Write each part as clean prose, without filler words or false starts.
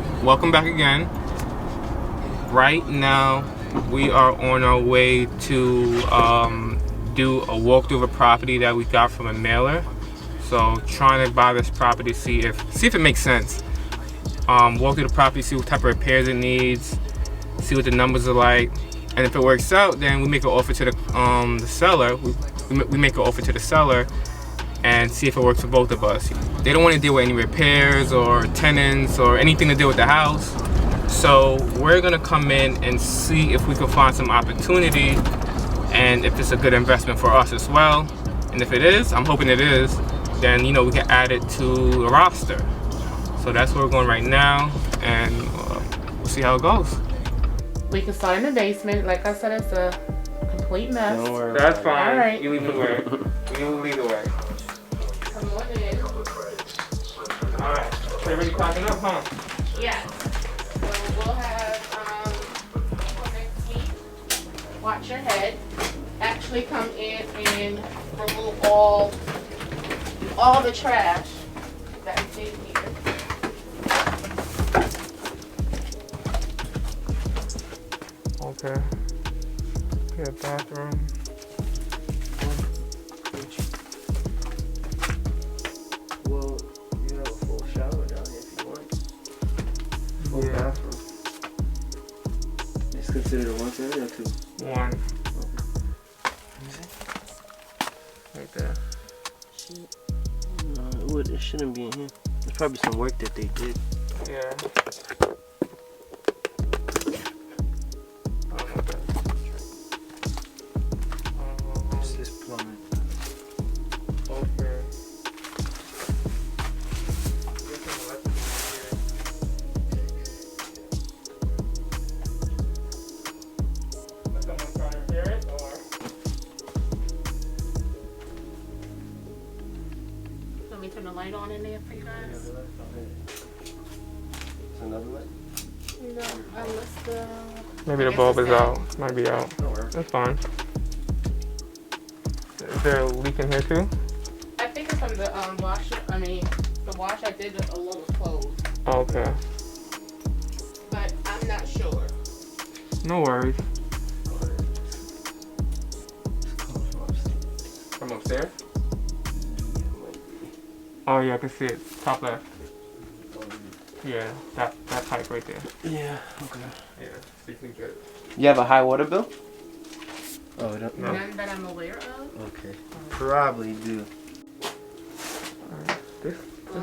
Welcome back again. Right now we are on our way to do a walkthrough of a property that we got from a mailer. So trying to buy this property, see if it makes sense. Walk through the property, see what type of repairs it needs, see what the numbers are like, and if it works out, then we make an offer to the seller. We make an offer to the seller and see if it works for both of us. They don't want to deal with any repairs or tenants or anything to do with the house. So we're gonna come in and see if we can find some opportunity and if it's a good investment for us as well. And if it is, I'm hoping it is, then we can add it to a roster. So that's where we're going right now, and we'll see how it goes. We can start in the basement. Like I said, it's a complete mess. Don't worry. That's fine. All right. You lead the way. You lead the way. Come on in. Alright. So you ready packing up, huh? Yes. So we'll have next week. Watch your head. Actually come in and remove all the trash that's in here. Okay. Get a bathroom. Well, you have a full shower down here if you want. Full bathroom. It's considered a one family or two? One. Right there. No, it shouldn't be in here. There's probably some work that they did. Yeah. It's this plumbing. Okay. Let me turn the light on in there for you guys. It's another light? No, unless the... Maybe the bulb is out. Might be out. Don't worry. That's fine. Is there a leak in here too? I think it's from the washer. I mean, the wash I did a little closed, Oh, okay. but I'm not sure. No worries. It's coming from upstairs. From upstairs? Yeah, it might be. Oh yeah, I can see it. Top left. Oh, Yeah, that pipe right there. yeah, okay. Yeah, speaking good. You have a high water bill? Oh, no. None that I'm aware of. Okay. Probably do. This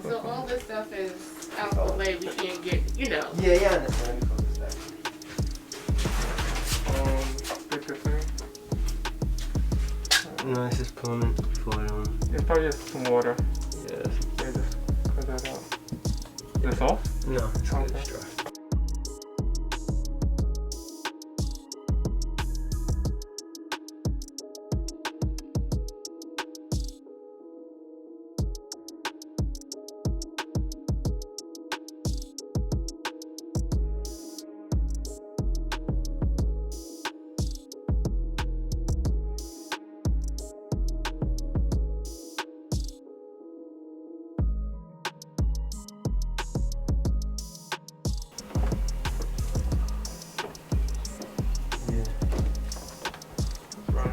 So all this stuff is out the way. We can't get, Yeah, I understand. Let me close this back. this thing. No, it's just plumbing for It's probably just some water. yes. Yeah, just cut that out. This off? No, it's good. Okay. It's dry.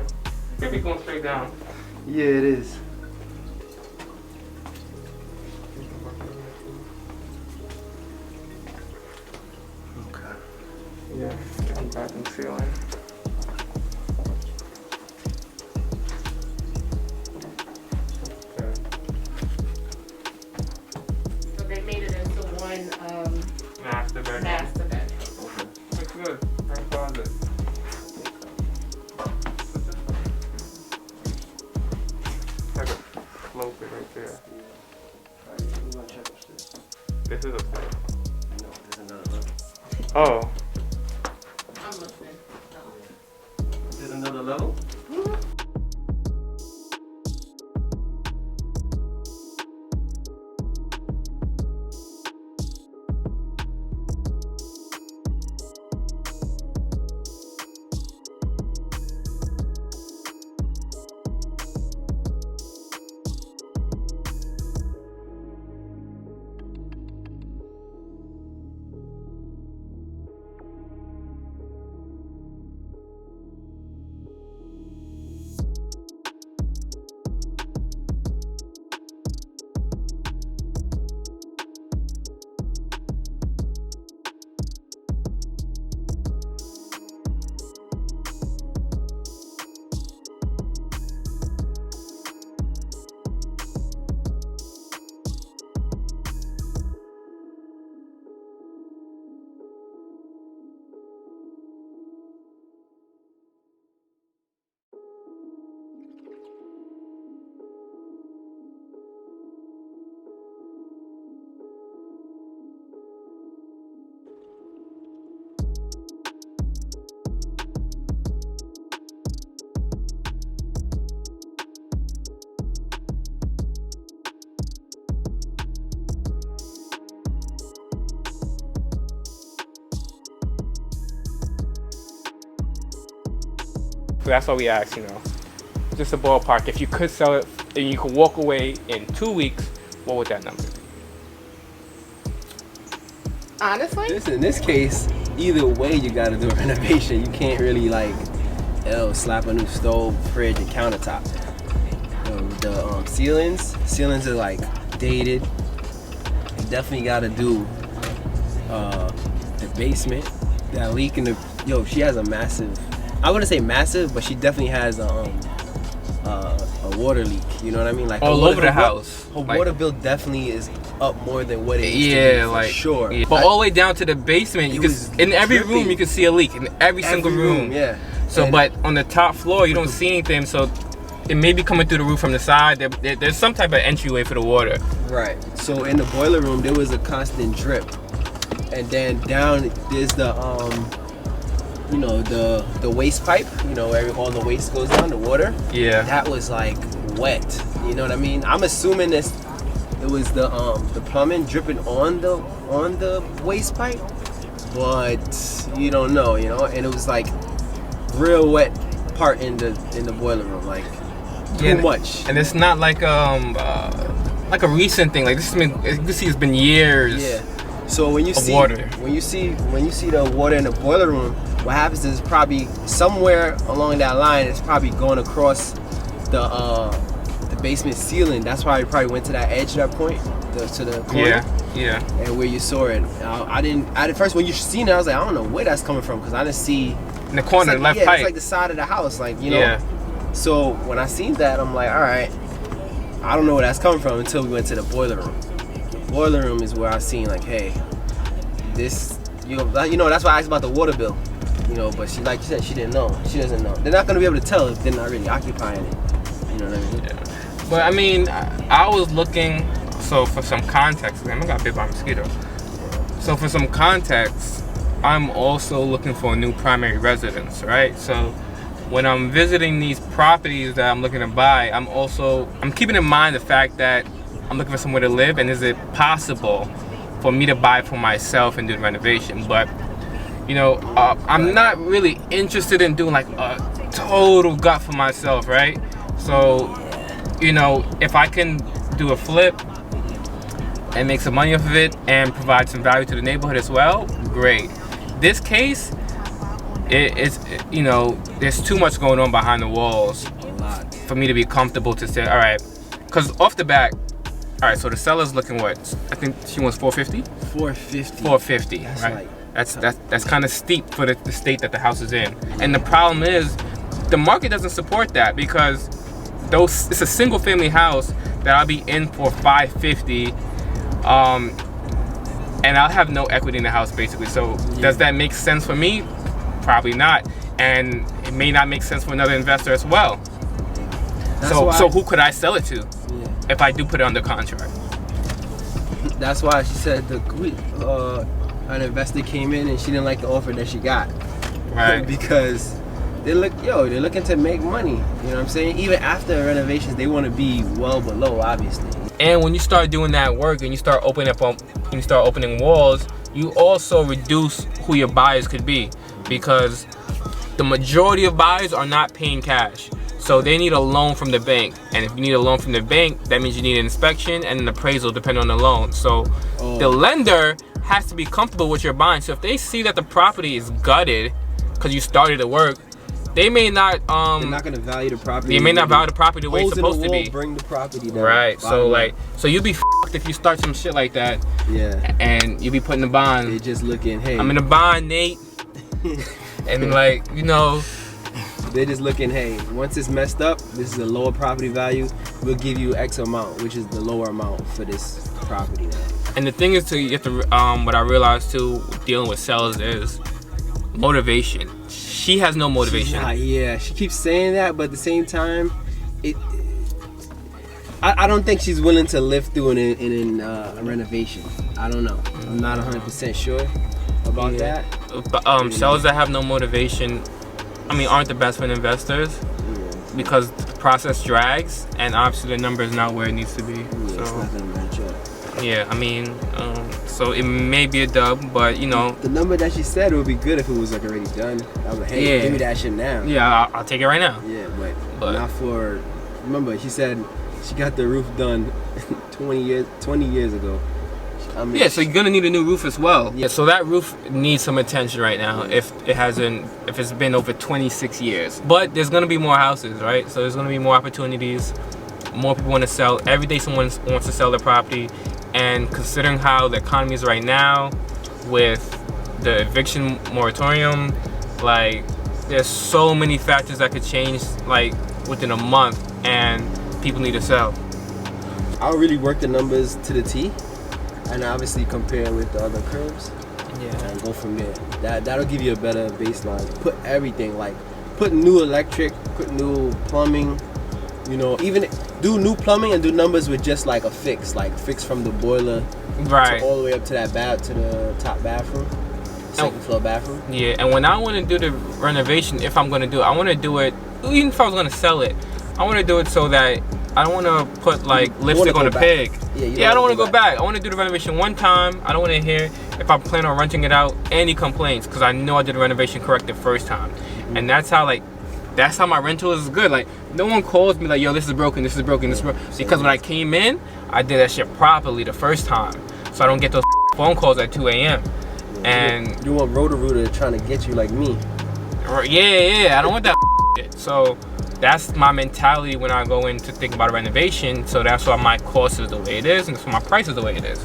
Could be going straight down. Yeah, it is. Okay. Yeah, bathroom ceiling. Okay. so they made it into one Master bedroom. master bedroom. Okay. Looks good. Right closet. Like a slope right there. Alright, we're gonna check upstairs. This is upstairs. No, there's another level. Oh. I'm listening. There's another level? So that's why we asked, you know, just a ballpark. If you could sell it and you could walk away in 2 weeks, what would that number be? Honestly, In this case, either way you gotta do a renovation. You can't really like, slap a new stove, fridge, and countertop. The ceilings are like dated. You definitely gotta do the basement. That leak in the she has a massive. I wouldn't say massive, but she definitely has a water leak. You know what I mean? Like all over the house. Her water bill definitely is up more than what it used to be, like sure. Yeah. But all the way down to the basement, in every room you can see a leak in every single room. Yeah. So, but on the top floor you don't see anything. So it may be coming through the roof from the side. There's some type of entryway for the water. Right. So in the boiler room there was a constant drip, and then down there's the the waste pipe. You know where all the waste goes down, the water. Yeah. That was like wet. You know what I mean? I'm assuming it was the plumbing dripping on the waste pipe, but you don't know, and it was like real wet part in the boiler room, like too much. And it's not like a recent thing. Like this has been, you can see it's been years. Yeah. So when you see water. when you see the water in the boiler room, what happens is probably somewhere along that line it's probably going across the basement ceiling. That's why it probably went to that edge, that point, to the corner. Yeah. And where you saw it, at first when you seen it, I was like, I don't know where that's coming from, because I didn't see in the corner, like, left pipe. It's like the side of the house, like Yeah. So when I seen that, I'm like, all right, I don't know where that's coming from until we went to the boiler room. The boiler room is where I seen like, hey, this, that's why I asked about the water bill, but she, like you said, she didn't know. She doesn't know. They're not gonna be able to tell if they're not really occupying it. You know what I mean? Yeah. But I mean, I was looking, so for some context, I got bit by a mosquito. So for some context, I'm also looking for a new primary residence, right? So when I'm visiting these properties that I'm looking to buy, I'm keeping in mind the fact that I'm looking for somewhere to live, and is it possible for me to buy for myself and do the renovation? But I'm not really interested in doing like a total gut for myself, right? So if I can do a flip and make some money off of it and provide some value to the neighborhood as well, great. This case, there's too much going on behind the walls for me to be comfortable to say, all right, because off the back, all right, so the seller's looking what? I think she wants 450? 450, that's right? Like, that's kind of steep for the state that the house is in. And the problem is, the market doesn't support that, because it's a single family house that I'll be in for 550, and I'll have no equity in the house basically. So does that make sense for me? Probably not, and it may not make sense for another investor as well. So who could I sell it to if I do put it under contract? That's why she said an investor came in and she didn't like the offer that she got, right? Because they're looking to make money. You know what I'm saying? Even after renovations, they want to be well below, obviously. And when you start doing that work and you start opening walls, you also reduce who your buyers could be, because the majority of buyers are not paying cash. So they need a loan from the bank, and if you need a loan from the bank, that means you need an inspection and an appraisal depending on the loan. So the lender has to be comfortable with your buying. So if they see that the property is gutted because you started the work, they may not they're not gonna value the property. They may not value the property the way it's supposed to be. Bring the property down. Right. So you be f***ed if you start some shit like that. Yeah. And you be putting the bond. They're just looking, hey, I'm in the bond, Nate. And they're just looking, hey, once it's messed up, this is a lower property value. We'll give you X amount, which is the lower amount for this property now. And the thing is, you have to what I realized too, dealing with sellers, is motivation. She has no motivation. She keeps saying that, but at the same time, I don't think she's willing to live through a renovation. I don't know. I'm not 100% sure about that. But sellers that have no motivation, aren't the best for investors, because the process drags, and obviously the number is not where it needs to be. It's not gonna match up. Yeah, I mean, so it may be a dub, but you know. The number that she said would be good if it was like already done. I was like, hey, give me that shit now. Yeah, I'll take it right now. Yeah, but not for. Remember, she said she got the roof done 20 years ago. I mean, Yeah, so you're gonna need a new roof as well. Yeah, so that roof needs some attention right now if it's been over 26 years. But there's gonna be more houses, right? So there's gonna be more opportunities. More people want to sell. Every day someone wants to sell their property, and considering how the economy is right now, with the eviction moratorium, like there's so many factors that could change like within a month, and people need to sell. I'll really work the numbers to the T, and obviously compare with the other curves. Yeah. And go from there. That'll give you a better baseline. Put everything, like put new electric, put new plumbing. You know, even do new plumbing and do numbers with just like a fix, like fix from the boiler Right. to all the way up to to the top bathroom, second floor bathroom. Yeah, and when I want to do the renovation, if I'm going to do it, I want to do it, even if I was going to sell it, I want to do it so that I don't want to put like lipstick on a pig. Yeah, I don't want to go back. I want to do the renovation one time. I don't want to hear if I plan on renting it out any complaints, because I know I did the renovation correct the first time. And that's how my rental is good. Like, no one calls me like, yo, this is broken, this is broken, this is broken. Because when I came in, I did that shit properly the first time. So I don't get those phone calls at 2 a.m. And you want Roto-Rooter trying to get you like me. Yeah, I don't want that shit. So that's my mentality when I go into thinking about a renovation. So that's why my cost is the way it is, and that's why my price is the way it is.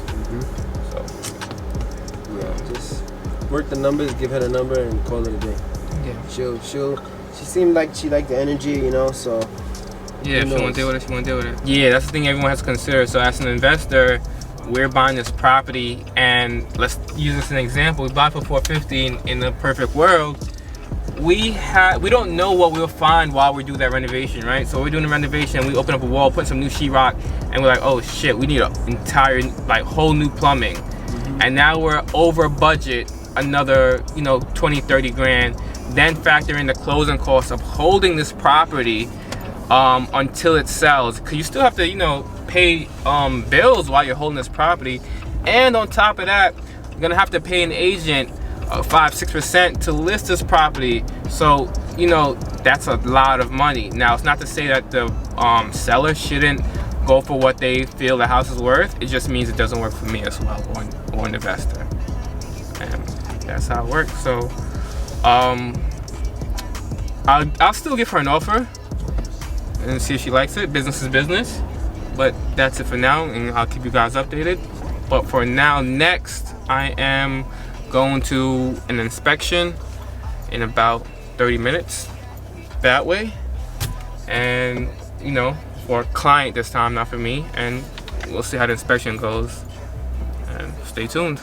So yeah, just work the numbers, give her the number, and call it a day. Yeah. She seemed like she liked the energy, you know, so. Yeah, if she want to deal with it, she want to deal with it. Yeah, that's the thing everyone has to consider. So as an investor, we're buying this property, and let's use this as an example. We buy for $450 in the perfect world. We don't know what we'll find while we do that renovation, right? So we're doing the renovation, we open up a wall, put some new sheetrock, and we're like, oh shit, we need an entire, like, whole new plumbing. And now we're over budget another, 20, 30 grand. Then factor in the closing costs of holding this property until it sells, because you still have to pay bills while you're holding this property. And on top of that, you're gonna have to pay an agent 5-6% to list this property. So that's a lot of money. Now, it's not to say that the seller shouldn't go for what they feel the house is worth. It just means it doesn't work for me as well, or an investor. And that's how it works. So I'll still give her an offer and see if she likes it. Business is business. But that's it for now, and I'll keep you guys updated. But for now, next I am going to an inspection in about 30 minutes that way, and for a client this time, not for me. And we'll see how the inspection goes, and stay tuned.